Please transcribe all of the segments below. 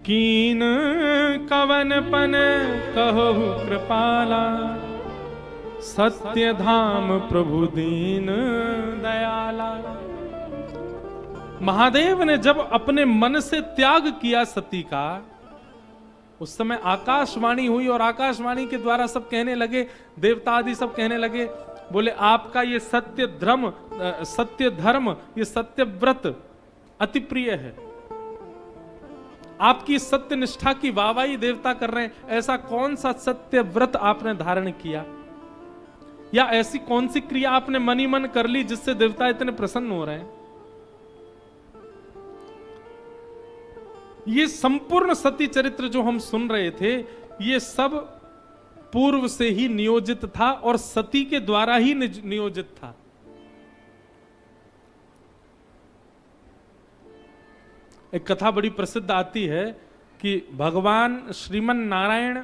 कीन कवन पन कहु कृपाला, सत्य धाम प्रभु दीन दयाला। महादेव ने जब अपने मन से त्याग किया सती का, उस समय आकाशवाणी हुई और आकाशवाणी के द्वारा सब कहने लगे, देवता आदि सब कहने लगे, बोले आपका ये सत्य धर्म, ये सत्य व्रत अति प्रिय है। आपकी सत्य निष्ठा की वाहवाही देवता कर रहे हैं। ऐसा कौन सा सत्य व्रत आपने धारण किया, या ऐसी कौन सी क्रिया आपने मन ही मन कर ली जिससे देवता इतने प्रसन्न हो रहे हैं। ये संपूर्ण सती चरित्र जो हम सुन रहे थे, ये सब पूर्व से ही नियोजित था और सती के द्वारा ही नियोजित था। एक कथा बड़ी प्रसिद्ध आती है कि भगवान श्रीमन नारायण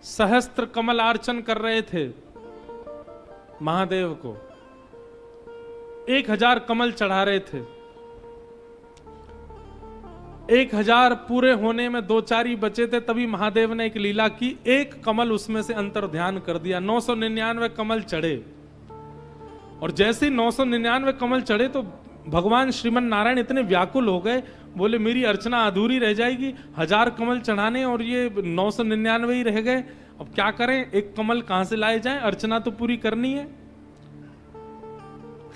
सहस्त्र कमल अर्चन कर रहे थे महादेव को, 1000 कमल चढ़ा रहे थे। 1000 पूरे होने में 2-4 ही बचे थे, तभी महादेव ने एक लीला की, एक कमल उसमें से अंतर ध्यान कर दिया। 999 कमल चढ़े, और जैसे ही 999 कमल चढ़े तो भगवान श्रीमन नारायण इतने व्याकुल हो गए, बोले मेरी अर्चना अधूरी रह जाएगी, 1000 कमल चढ़ाने और ये 999 ही रह गए, अब क्या करें, एक कमल कहां से लाए जाएं, अर्चना तो पूरी करनी है।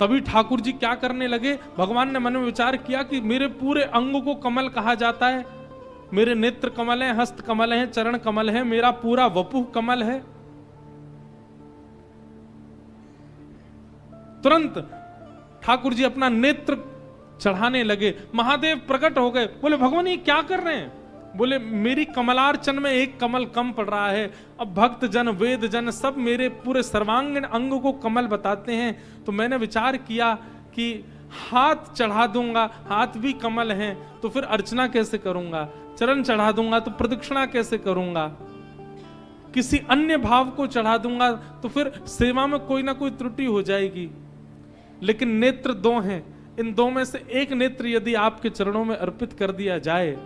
तभी ठाकुर जी क्या करने लगे, भगवान ने मन में विचार किया कि मेरे पूरे अंग को कमल कहा जाता है, मेरे नेत्र कमल हैं, हस्त कमल हैं, चरण कमल हैं, मेरा पूरा वपुः कमल है। तुरंत ठाकुर जी अपना नेत्र चढ़ाने लगे, महादेव प्रकट हो गए, बोले भगवान ये क्या कर रहे हैं। बोले मेरी कमलार्चन में एक कमल कम पड़ रहा है, अब भक्त जन वेद जन सब मेरे पूरे सर्वांगीण अंग को कमल बताते हैं, तो मैंने विचार किया कि हाथ चढ़ा दूंगा, हाथ भी कमल हैं, तो फिर अर्चना कैसे करूंगा, चरण चढ़ा दूंगा तो प्रदक्षिणा कैसे करूंगा, किसी अन्य भाव को चढ़ा दूंगा तो फिर सेवा में कोई ना कोई त्रुटि हो जाएगी। लेकिन नेत्र 2 हैं, इन 2 में से एक नेत्र यदि आपके चरणों में अर्पित कर दिया जाए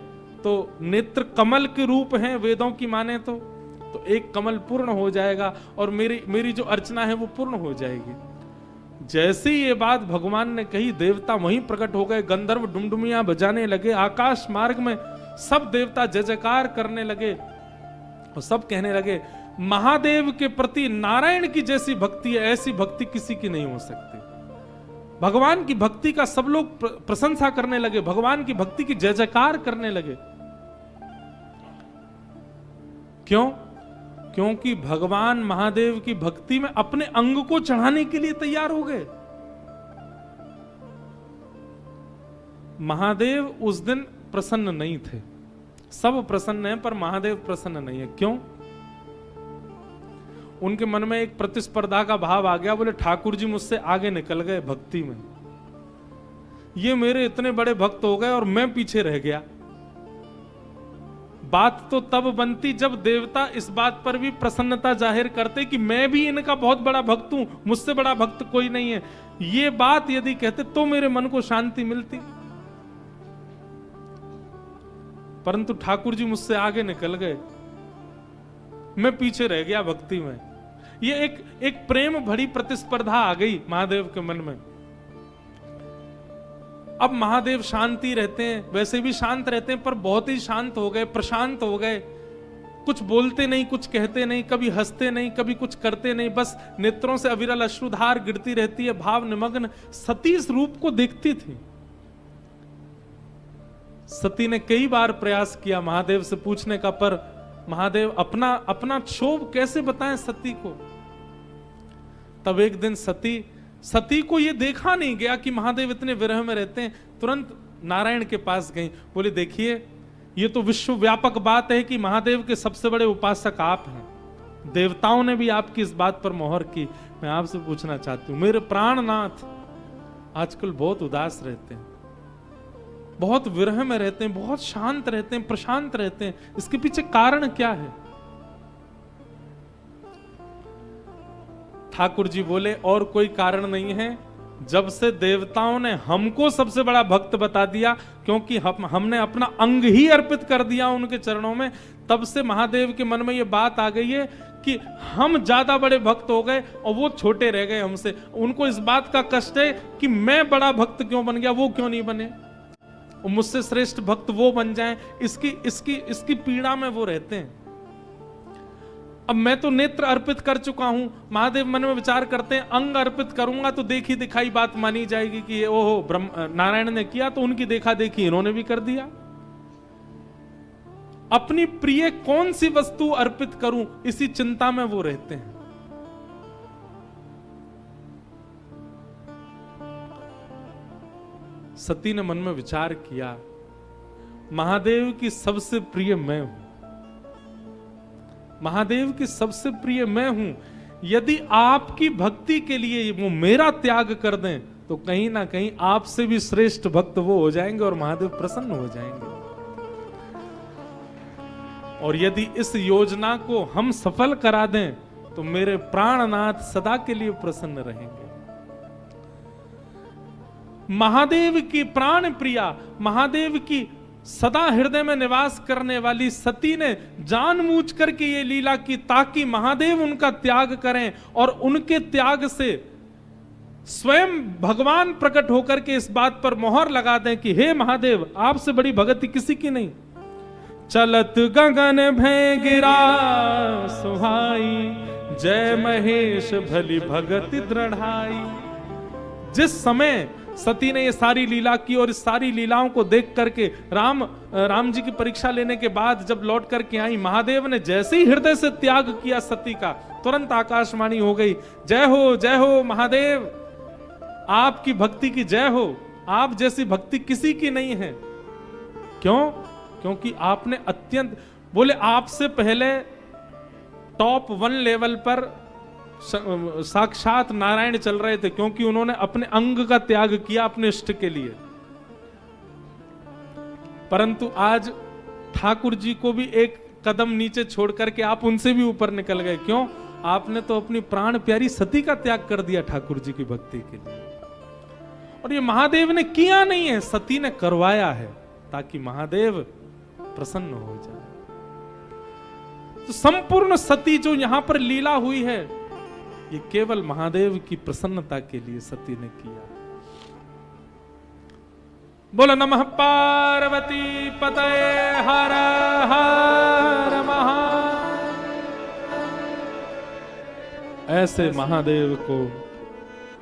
तो नेत्र कमल के रूप हैं वेदों की माने तो एक कमल पूर्ण हो जाएगा और मेरी जो अर्चना है वो पूर्ण हो जाएगी। जैसे ही ये बात भगवान ने कही, देवता वहीं प्रकट हो गए, गंधर्व डुमडुमियां बजाने लगे, आकाश मार्ग में सब देवता जय जयकार करने लगे और सब कहने लगे महादेव के प्रति नारायण की जैसी भक्ति है, ऐसी भक्ति किसी की नहीं हो सकती। भगवान की भक्ति का सब लोग प्रशंसा करने लगे, भगवान की भक्ति की जय जयकार करने लगे। क्यों? क्योंकि भगवान महादेव की भक्ति में अपने अंग को चढ़ाने के लिए तैयार हो गए। महादेव उस दिन प्रसन्न नहीं थे, सब प्रसन्न हैं पर महादेव प्रसन्न नहीं है। क्यों? उनके मन में एक प्रतिस्पर्धा का भाव आ गया, बोले ठाकुर जी मुझसे आगे निकल गए भक्ति में, ये मेरे इतने बड़े भक्त हो गए और मैं पीछे रह गया। बात तो तब बनती जब देवता इस बात पर भी प्रसन्नता जाहिर करते कि मैं भी इनका बहुत बड़ा भक्त हूं, मुझसे बड़ा भक्त कोई नहीं है। ये बात यदि कहते तो मेरे मन को शांति मिलती, परंतु ठाकुर जी मुझसे आगे निकल गए, मैं पीछे रह गया भक्ति में। ये एक प्रेम भरी प्रतिस्पर्धा आ गई महादेव के मन में। अब महादेव शांति रहते हैं, वैसे भी शांत रहते हैं, पर बहुत ही शांत हो गए, प्रशांत हो गए, कुछ बोलते नहीं, कुछ कहते नहीं, कभी हंसते नहीं, कभी कुछ करते नहीं, बस नेत्रों से अविरल अश्रुधार गिरती रहती है, भाव निमग्न सती इस रूप को देखती थी। सती ने कई बार प्रयास किया महादेव से पूछने का, पर महादेव अपना क्षोभ कैसे बताएं सती को। तब एक दिन सती को यह देखा नहीं गया कि महादेव इतने विरह में रहते हैं, तुरंत नारायण के पास गई, बोले देखिए ये तो विश्व व्यापक बात है कि महादेव के सबसे बड़े उपासक आप हैं, देवताओं ने भी आपकी इस बात पर मोहर की। मैं आपसे पूछना चाहती हूं, मेरे प्राणनाथ आजकल बहुत उदास रहते हैं, बहुत विरह में रहते हैं, बहुत शांत रहते हैं, प्रशांत रहते हैं, इसके पीछे कारण क्या है? ठाकुर जी बोले और कोई कारण नहीं है, जब से देवताओं ने हमको सबसे बड़ा भक्त बता दिया, क्योंकि हमने अपना अंग ही अर्पित कर दिया उनके चरणों में, तब से महादेव के मन में ये बात आ गई है कि हम ज्यादा बड़े भक्त हो गए और वो छोटे रह गए हमसे। उनको इस बात का कष्ट है कि मैं बड़ा भक्त क्यों बन गया, वो क्यों नहीं बने, और मुझसे श्रेष्ठ भक्त वो बन जाएं, इसकी पीड़ा में वो रहते हैं। अब मैं तो नेत्र अर्पित कर चुका हूं, महादेव मन में विचार करते हैं अंग अर्पित करूंगा तो देखी दिखाई बात मानी जाएगी कि ओहो ब्रह्म नारायण ने किया तो उनकी देखा देखी इन्होंने भी कर दिया। अपनी प्रिय कौन सी वस्तु अर्पित करूं, इसी चिंता में वो रहते हैं। सती ने मन में विचार किया, महादेव की सबसे प्रिय मैं हूं, महादेव की सबसे प्रिय मैं हूं, यदि आपकी भक्ति के लिए वो मेरा त्याग कर दें तो कहीं ना कहीं आपसे भी श्रेष्ठ भक्त वो हो जाएंगे और महादेव प्रसन्न हो जाएंगे। और यदि इस योजना को हम सफल करा दें तो मेरे प्राणनाथ सदा के लिए प्रसन्न रहेंगे। महादेव की प्राण प्रिया, महादेव की सदा हृदय में निवास करने वाली सती ने जानबूझ करके ये लीला की ताकि महादेव उनका त्याग करें और उनके त्याग से स्वयं भगवान प्रकट होकर के इस बात पर मोहर लगा दें कि हे महादेव, आपसे बड़ी भक्ति किसी की नहीं। चलत गगन भय गिरा सुहाई, जय महेश भली भगति दृढ़ाई। जिस समय सती ने ये सारी लीला की और इस सारी लीलाओं को देख करके राम जी की परीक्षा लेने के बाद जब लौट करके आई, महादेव ने जैसे ही हृदय से त्याग किया सती का, तुरंत आकाशवाणी हो गई, जय हो महादेव, आपकी भक्ति की जय हो, आप जैसी भक्ति किसी की नहीं है। क्यों? क्योंकि आपने अत्यंत, बोले आपसे पहले टॉप 1 लेवल पर साक्षात नारायण चल रहे थे, क्योंकि उन्होंने अपने अंग का त्याग किया अपने इष्ट के लिए। परंतु आज ठाकुर जी को भी एक कदम नीचे छोड़ करके आप उनसे भी ऊपर निकल गए। क्यों? आपने तो अपनी प्राण प्यारी सती का त्याग कर दिया ठाकुर जी की भक्ति के लिए। और ये महादेव ने किया नहीं है, सती ने करवाया है ताकि महादेव प्रसन्न हो जाए। तो संपूर्ण सती जो यहां पर लीला हुई है, ये केवल महादेव की प्रसन्नता के लिए सती ने किया। बोलो नमः पार्वती पतये हर हर महादेव। ऐसे महादेव को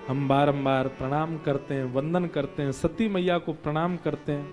हम बारंबार प्रणाम करते हैं, वंदन करते हैं, सती मैया को प्रणाम करते हैं।